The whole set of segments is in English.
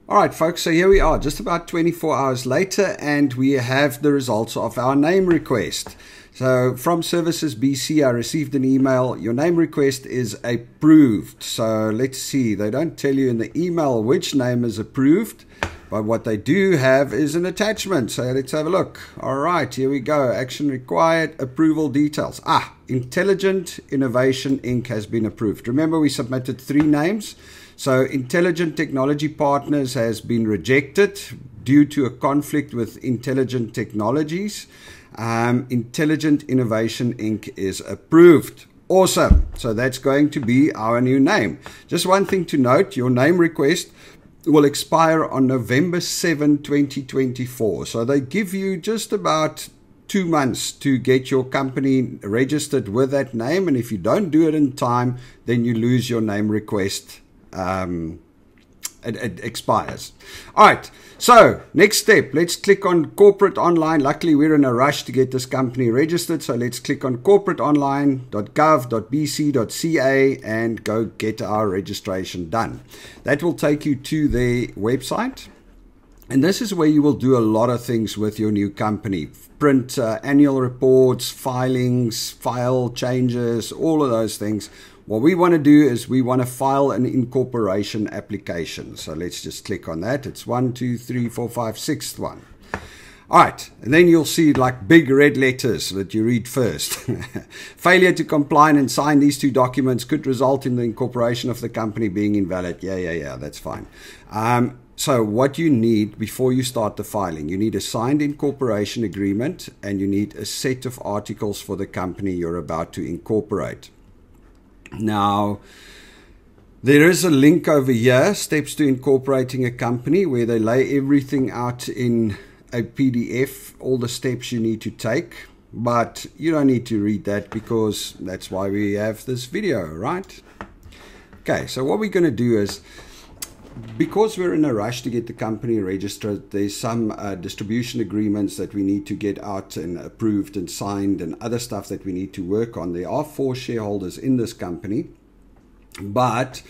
All right, folks, so here we are, just about 24 hours later, and we have the results of our name request. So from Services BC, I received an email. Your name request is approved. So let's see. They don't tell you in the email which name is approved, but what they do have is an attachment. So let's have a look. All right, here we go. Action required, approval details. Intelligent Innovation Inc. has been approved. Remember, we submitted 3 names. So Intelligent Technology Partners has been rejected due to a conflict with Intelligent Technologies. Intelligent Innovation Inc. is approved. Awesome. So that's going to be our new name. Just one thing to note, your name request will expire on November 7, 2024. So they give you just about 2 months to get your company registered with that name. And if you don't do it in time, then you lose your name request. It expires. All right, so next step, let's click on corporate online. Luckily we're in a rush to get this company registered, so let's click on corporateonline.gov.bc.ca and go get our registration done. That will take you to their website, and this is where you will do a lot of things with your new company. Print annual reports, filings, file changes, all of those things. What we want to do is we want to file an incorporation application. So let's just click on that. It's 1, 2, 3, 4, 5, 6th one. All right, and then you'll see like big red letters that you read first. Failure to comply and sign these 2 documents could result in the incorporation of the company being invalid. Yeah, that's fine. So what you need before you start the filing, you need a signed incorporation agreement and you need a set of articles for the company you're about to incorporate. Now, there is a link over here, Steps to Incorporating a Company, where they lay everything out in a PDF, all the steps you need to take. But you don't need to read that because that's why we have this video, right? Okay, so what we're going to do is, because we're in a rush to get the company registered, there's some distribution agreements that we need to get out and approved and signed and other stuff that we need to work on. There are 4 shareholders in this company, but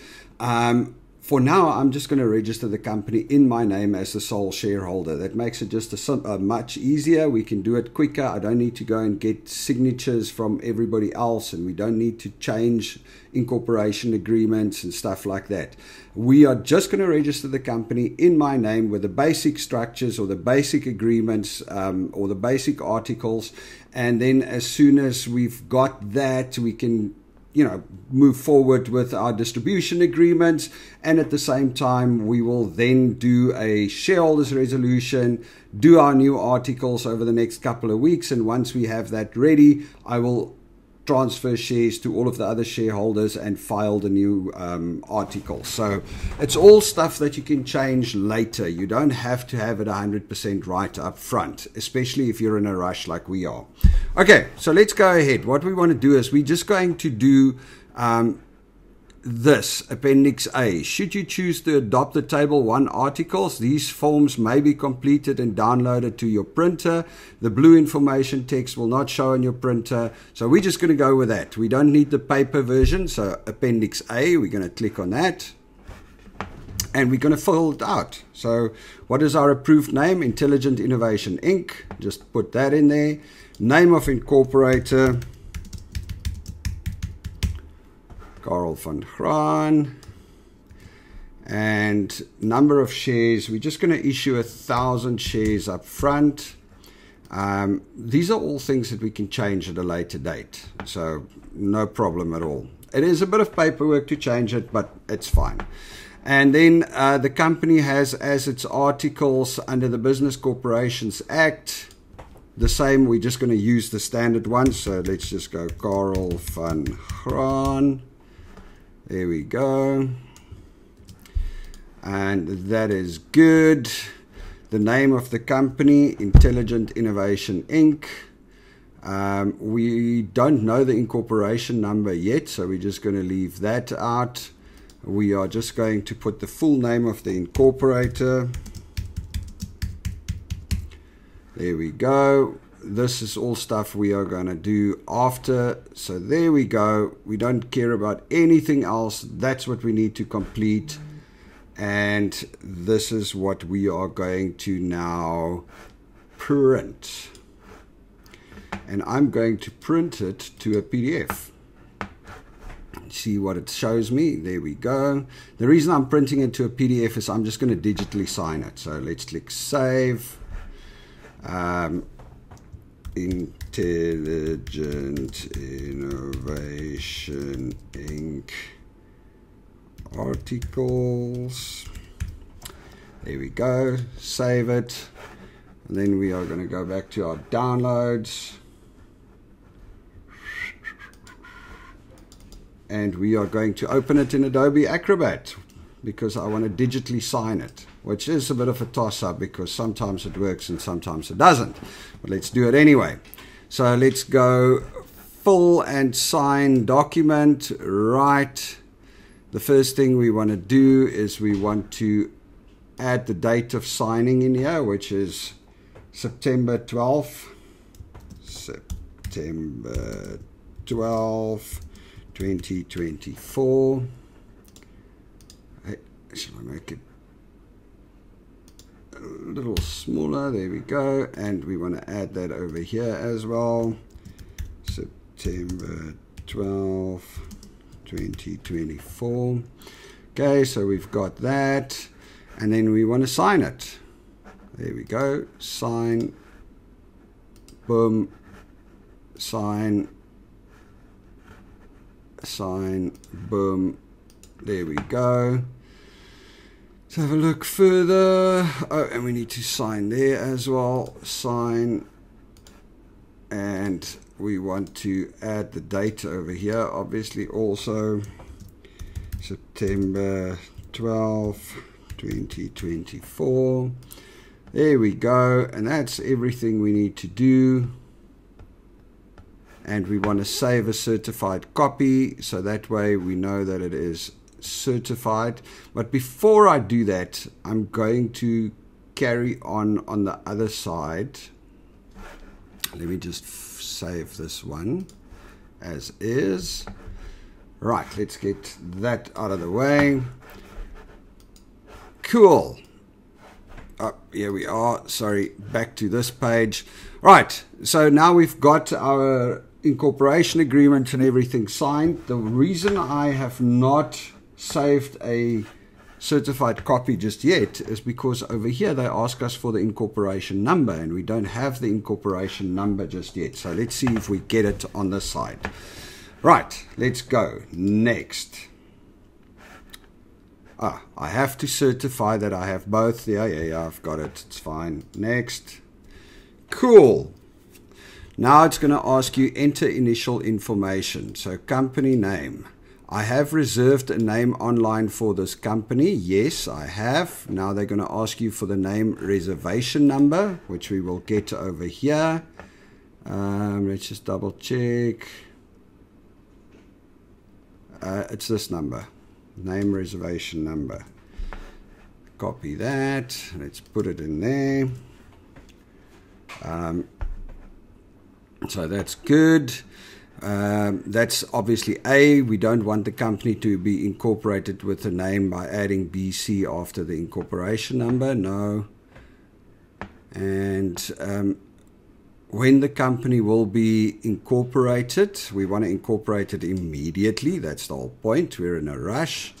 for now, I'm just going to register the company in my name as the sole shareholder. That makes it just much easier. We can do it quicker. I don't need to go and get signatures from everybody else, and we don't need to change incorporation agreements and stuff like that. We are just going to register the company in my name with the basic structures or the basic agreements or the basic articles. And then as soon as we've got that, we can move forward with our distribution agreements, and at the same time we will then do a shareholders resolution, do our new articles over the next couple of weeks, and once we have that ready, I will transfer shares to all of the other shareholders and file the new articles. So it's all stuff that you can change later. You don't have to have it 100% right up front, especially if you're in a rush like we are. Okay, so let's go ahead. What we want to do is we're just going to do this Appendix A. Should you choose to adopt the Table 1 articles, these forms may be completed and downloaded to your printer. The blue information text will not show on your printer. So we're just going to go with that. We don't need the paper version. So Appendix A, we're going to click on that. And we're going to fill it out. So what is our approved name? Intelligent Innovation Inc. Just put that in there. Name of incorporator, Karel van Graan. And number of shares, we're just going to issue 1,000 shares up front. These are all things that we can change at a later date, so no problem at all. It is a bit of paperwork to change it, but it's fine. And then the company has as its articles under the Business Corporations Act the same. We're just going to use the standard one, so let's just go Karel van Graan. There we go. And that is good. The name of the company, Intelligent Innovation Inc. We don't know the incorporation number yet, so we're just going to leave that out. We are just going to put the full name of the incorporator. There we go. This is all stuff we are going to do after. So there we go. We don't care about anything else. That's what we need to complete. And this is what we are going to now print. And I'm going to print it to a PDF. See what it shows me. There we go. The reason I'm printing it to a PDF is I'm just going to digitally sign it. So let's click Save. Intelligent Innovation Inc. Articles. There we go. Save it. And then we are going to go back to our downloads. And we are going to open it in Adobe Acrobat because I want to digitally sign it, which is a bit of a toss-up because sometimes it works and sometimes it doesn't. But let's do it anyway. So let's go Fill and Sign Document. Right. The first thing we want to do is we want to add the date of signing in here, which is September 12th. September 12th. 2024. Hey, shall I make it a little smaller? There we go. And we want to add that over here as well. September 12th, 2024. Okay, so we've got that. And then we want to sign it. There we go. Sign. Boom. Sign. Sign, boom, there we go. Let's have a look further. Oh, and we need to sign there as well. Sign, and we want to add the date over here, obviously also September 12th, 2024. There we go, and that's everything we need to do. And we want to save a certified copy, so that way we know that it is certified. But before I do that, I'm going to carry on the other side. Let me just save this one as is. Right, let's get that out of the way. Cool. Oh, here we are. Sorry, back to this page. Right, so now we've got our incorporation agreement and everything signed. The reason I have not saved a certified copy just yet is because over here they ask us for the incorporation number, and we don't have the incorporation number just yet. So let's see if we get it on this side. Right, let's go. Next. I have to certify that I have both. Yeah, I've got it. It's fine. Next. Cool. Now it's going to ask you enter initial information. So company name. I have reserved a name online for this company. Yes, I have. Now they're going to ask you for the name reservation number, which we will get over here. Let's just double check. It's this number. Name reservation number. Copy that. Let's put it in there. So that's good. That's obviously A. We don't want the company to be incorporated with the name by adding BC after the incorporation number. No. And when the company will be incorporated, we want to incorporate it immediately. That's the whole point. We're in a rush.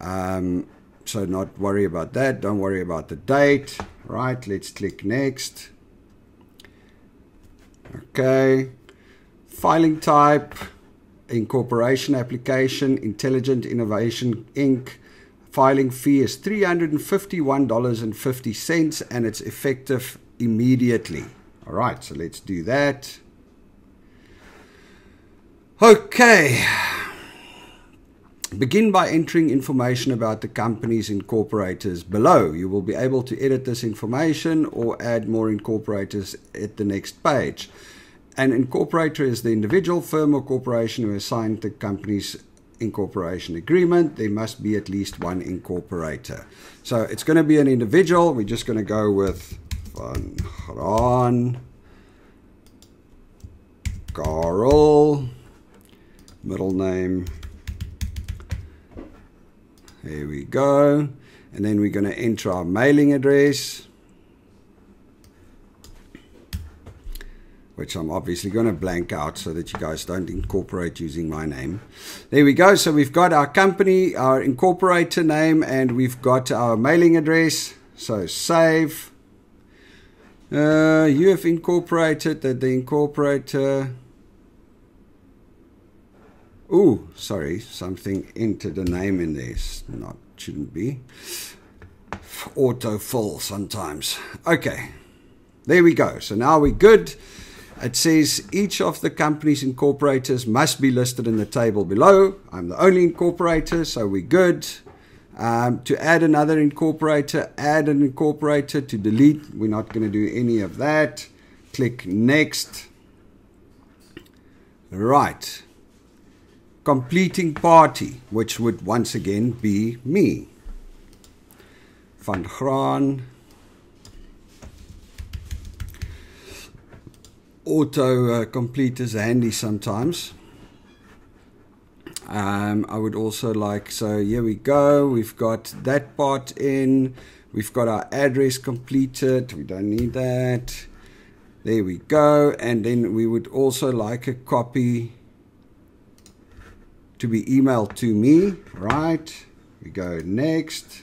So not worry about that. Don't worry about the date. Right, let's click next. Okay. Filing type, incorporation application, Intelligent Innovation Inc. Filing fee is $351.50 and it's effective immediately. All right, so let's do that. Okay. Begin by entering information about the company's incorporators below. You will be able to edit this information or add more incorporators at the next page. An incorporator is the individual, firm, or corporation who has signed the company's incorporation agreement. There must be at least one incorporator. So it's going to be an individual. We're just going to go with Van Graan Karel, middle name. There we go. And then we're going to enter our mailing address, which I'm obviously going to blank out so that you guys don't incorporate using my name. There we go. So we've got our company, our incorporator name, and we've got our mailing address. So save. You have incorporated that the incorporator. Ooh, sorry, something entered a name in there. Shouldn't be. Autofill sometimes. Okay, there we go. So now we're good. It says each of the company's incorporators must be listed in the table below. I'm the only incorporator, so we're good. To add another incorporator, add an incorporator. To delete, we're not going to do any of that. Click next. Right. Completing party, which would once again be me. Van Graan. Auto complete is handy sometimes. I would also like, so here we go. We've got that part in. We've got our address completed. We don't need that. There we go. And then we would also like a copy to be emailed to me. Right. We go next.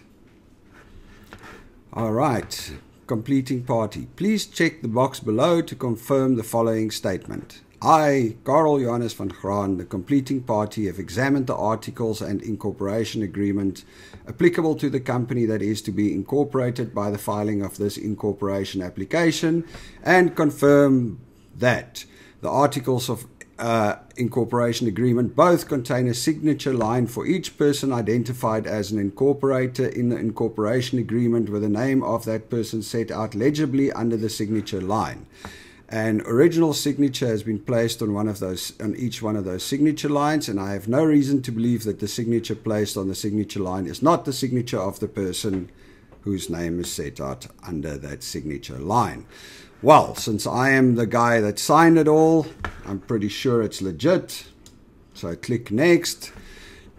All right. Completing party. Please check the box below to confirm the following statement. I, Karel Johannes van Graan, the completing party, have examined the articles and incorporation agreement applicable to the company that is to be incorporated by the filing of this incorporation application and confirm that the articles of incorporation agreement both contain a signature line for each person identified as an incorporator in the incorporation agreement with the name of that person set out legibly under the signature line. An original signature has been placed on each one of those signature lines, and I have no reason to believe that the signature placed on the signature line is not the signature of the person whose name is set out under that signature line. Well, since I am the guy that signed it all, I'm pretty sure it's legit. So I click next.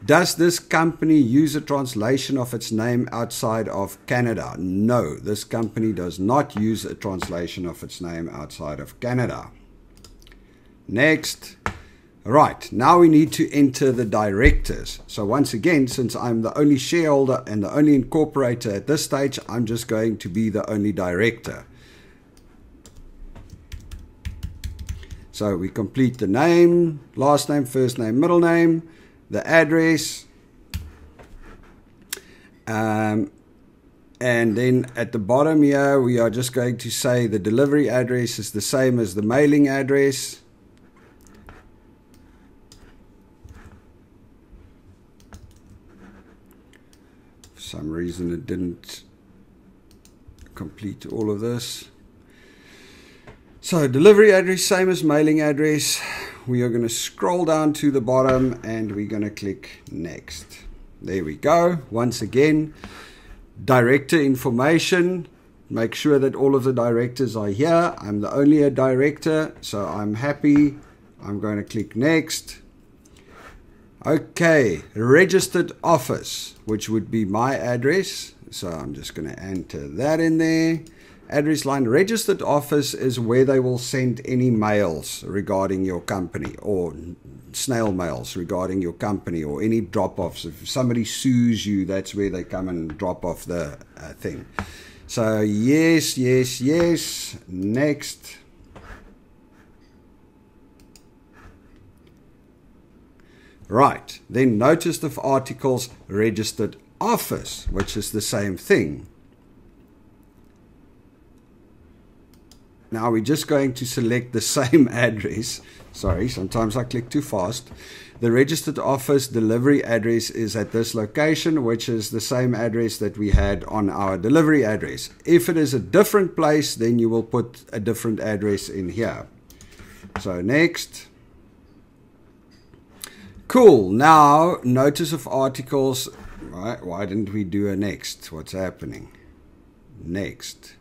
Does this company use a translation of its name outside of Canada? No, this company does not use a translation of its name outside of Canada. Next. Right, now we need to enter the directors. So once again, since I'm the only shareholder and the only incorporator at this stage, I'm just going to be the only director. So we complete the name, last name, first name, middle name, the address, and then at the bottom here we are just going to say the delivery address is the same as the mailing address. For some reason it didn't complete all of this. So delivery address, same as mailing address. We are going to scroll down to the bottom and we're going to click next. There we go. Once again, director information. Make sure that all of the directors are here. I'm the only a director, so I'm happy. I'm going to click next. Okay, registered office, which would be my address. So I'm just going to enter that in there. Address line, registered office is where they will send any mails regarding your company or snail mails regarding your company or any drop-offs. If somebody sues you, that's where they come and drop off the thing. So yes, yes, yes. Next. Right. Then notice of articles, registered office, which is the same thing. Now we're just going to select the same address. Sorry, sometimes I click too fast. The registered office delivery address is at this location, which is the same address that we had on our delivery address. If it is a different place, then you will put a different address in here. So next. Cool. Now, notice of articles. Right, why didn't we do a next? What's happening? Next.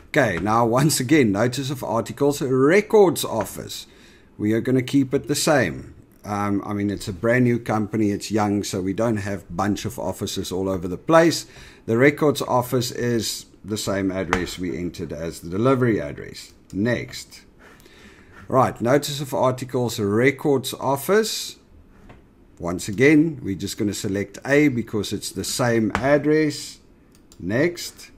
Okay, now once again, notice of articles, records office. We are going to keep it the same. I mean, it's a brand new company, it's young, so we don't have a bunch of offices all over the place. The records office is the same address we entered as the delivery address. Next. Right, notice of articles, records office. Once again, we're just going to select A because it's the same address. Next.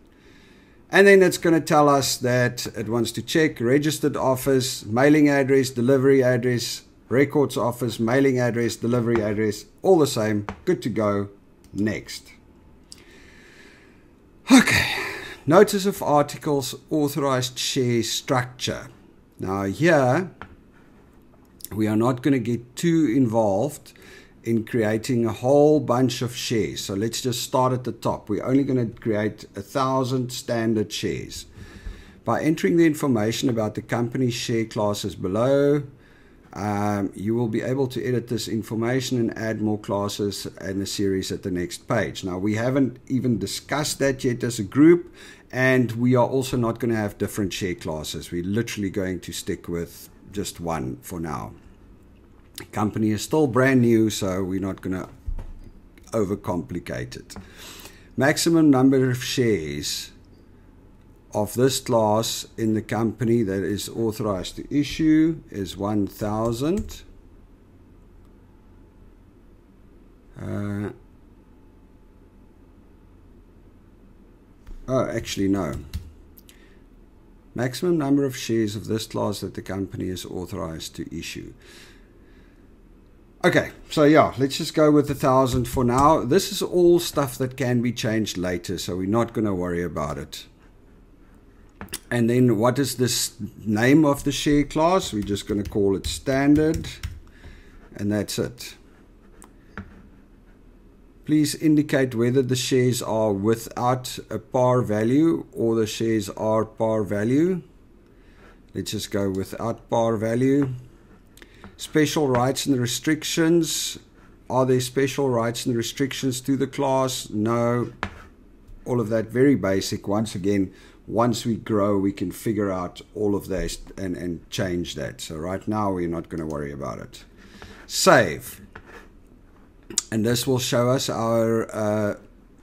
And then it's going to tell us that it wants to check registered office, mailing address, delivery address, records office, mailing address, delivery address, all the same. Good to go. Next. Okay. Notice of articles, authorized share structure. Now here, we are not going to get too involved in creating a whole bunch of shares. So let's just start at the top. We're only going to create 1,000 standard shares. By entering the information about the company's share classes below, you will be able to edit this information and add more classes in the series at the next page. Now, we haven't even discussed that yet as a group, and we are also not going to have different share classes. We're literally going to stick with just one for now. The company is still brand new, so we're not going to overcomplicate it. Maximum number of shares of this class in the company that is authorized to issue is 1,000. Oh, actually no. Maximum number of shares of this class that the company is authorized to issue. Okay, so yeah, let's just go with 1,000 for now. This is all stuff that can be changed later, so we're not going to worry about it. And then what is this name of the share class? We're just going to call it standard, and that's it. Please indicate whether the shares are without a par value or the shares are par value. Let's just go without par value. Special rights and restrictions. Are there special rights and restrictions to the class? No. All of that very basic. Once again, once we grow, we can figure out all of this and change that. So right now, we're not going to worry about it. Save. And this will show us our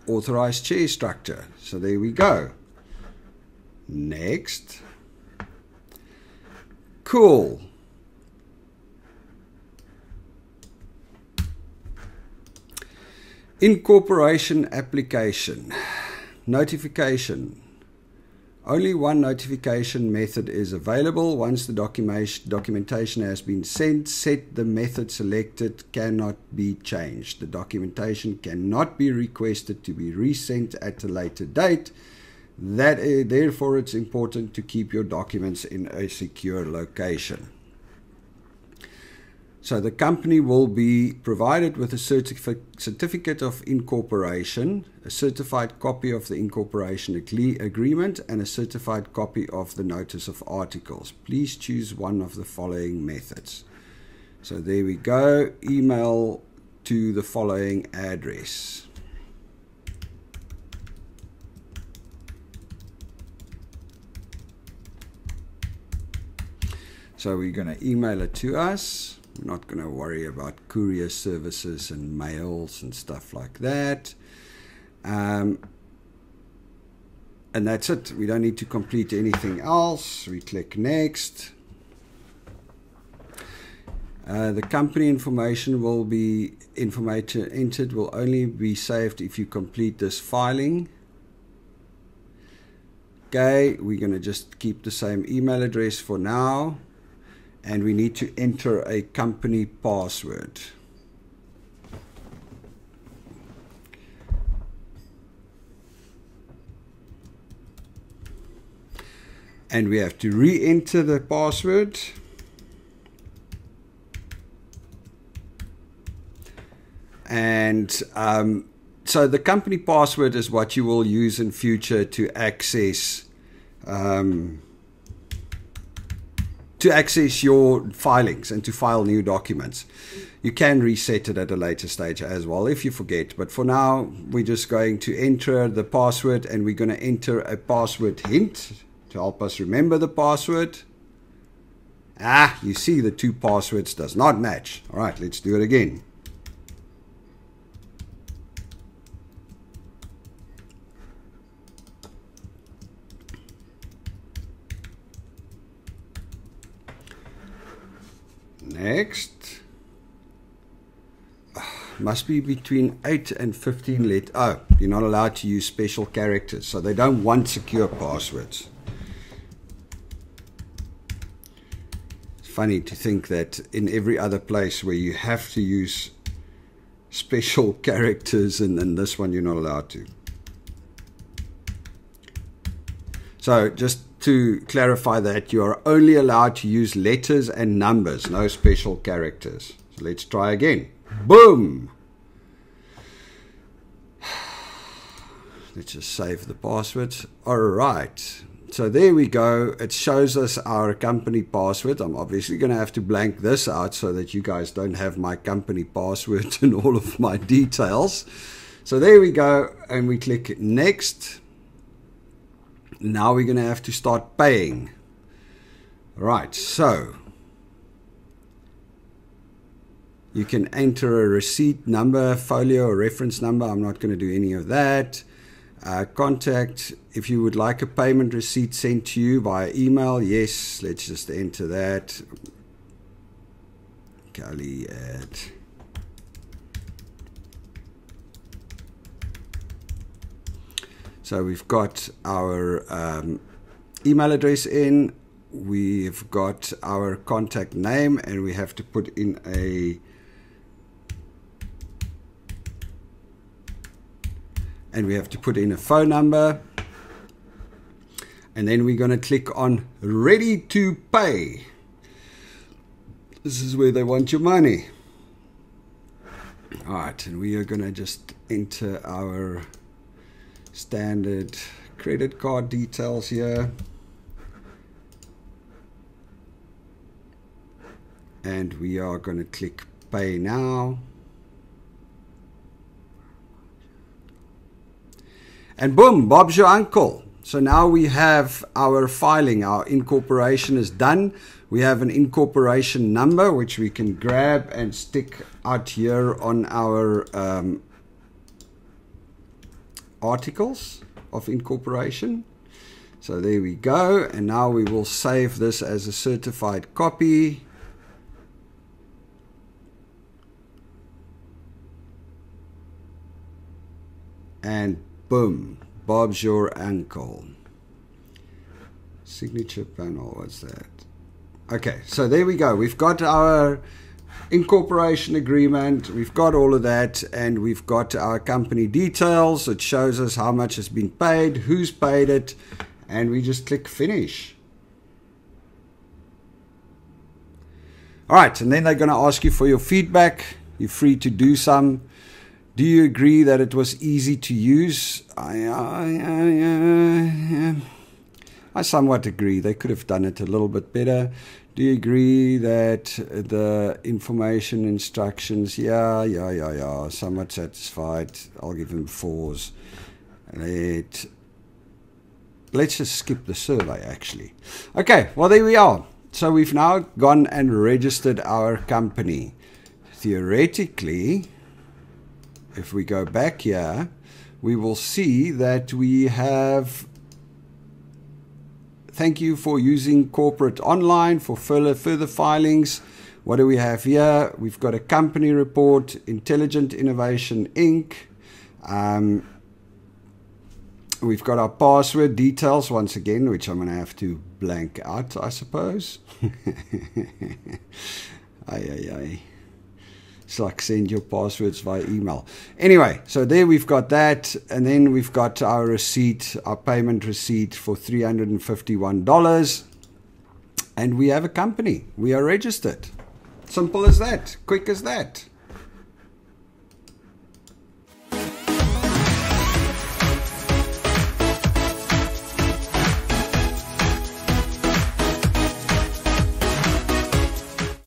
authorized share structure. So there we go. Next. Cool. Incorporation application. Notification. Only one notification method is available. Once the documentation has been sent, the method selected cannot be changed. The documentation cannot be requested to be resent at a later date. Therefore, it's important to keep your documents in a secure location. So the company will be provided with a certificate of incorporation, a certified copy of the incorporation agreement, and a certified copy of the notice of articles. Please choose one of the following methods. So there we go. Email to the following address. So we're going to email it to us. We're not going to worry about courier services and mails and stuff like that. And that's it. We don't need to complete anything else. We click next. The company information will be entered will only be saved if you complete this filing. Okay, we're going to just keep the same email address for now. And we need to enter a company password. And we have to re-enter the password. And so the company password is what you will use in future to access your filings and to file new documents. You can reset it at a later stage as well if you forget. But for now, we're just going to enter the password, and we're going to enter a password hint to help us remember the password. You see the two passwords does not match. All right, let's do it again. Next. Must be between 8 and 15 letters. Oh, you're not allowed to use special characters, so they don't want secure passwords. It's funny to think that in every other place where you have to use special characters, and in this one you're not allowed to. So just to clarify that, you are only allowed to use letters and numbers, no special characters. So let's try again. Boom! Let's just save the passwords. Alright, so there we go. It shows us our company password. I'm obviously going to have to blank this out so that you guys don't have my company password and all of my details. So there we go, and we click next. Now we're going to have to start paying. Right, so you enter a receipt number, folio, or reference number. I'm not going to do any of that. Contact, if you would like a payment receipt sent to you by email, yes, let's just enter that. Kali at so we've got our email address in, we've got our contact name, and we have to put in a phone number, and then we're going to click on ready to pay. This is where they want your money. Alright, and we are going to just enter our standard credit card details here, and we are going to click pay now. And boom, Bob's your uncle. So now we have our filing. Our incorporation is done. We have an incorporation number, which we can grab and stick out here on our articles of incorporation. So there we go. And now we will save this as a certified copy. And boom, Bob's your uncle. Signature panel, what's that? Okay, so there we go. We've got our incorporation agreement, we've got all of that, and we've got our company details. It shows us how much has been paid, who's paid it, and we just click finish. All right, and then they're going to ask you for your feedback. You're free to do some. Do you agree that it was easy to use? I somewhat agree. They could have done it a little bit better. Do you agree that the information instructions, yeah, somewhat satisfied. I'll give them 4s. Let's just skip the survey, actually. Okay, well, there we are. So we've now gone and registered our company. Theoretically, if we go back here, we will see that we have, thank you for using Corporate Online for further filings. What do we have here? We've got a company report, Intelligent Innovation Inc. We've got our password details once again, which I'm going to have to blank out, I suppose. It's like send your passwords via email. Anyway, so there we've got that, and then we've got our receipt, our payment receipt for $351, and we have a company. We are registered. Simple as that, quick as that.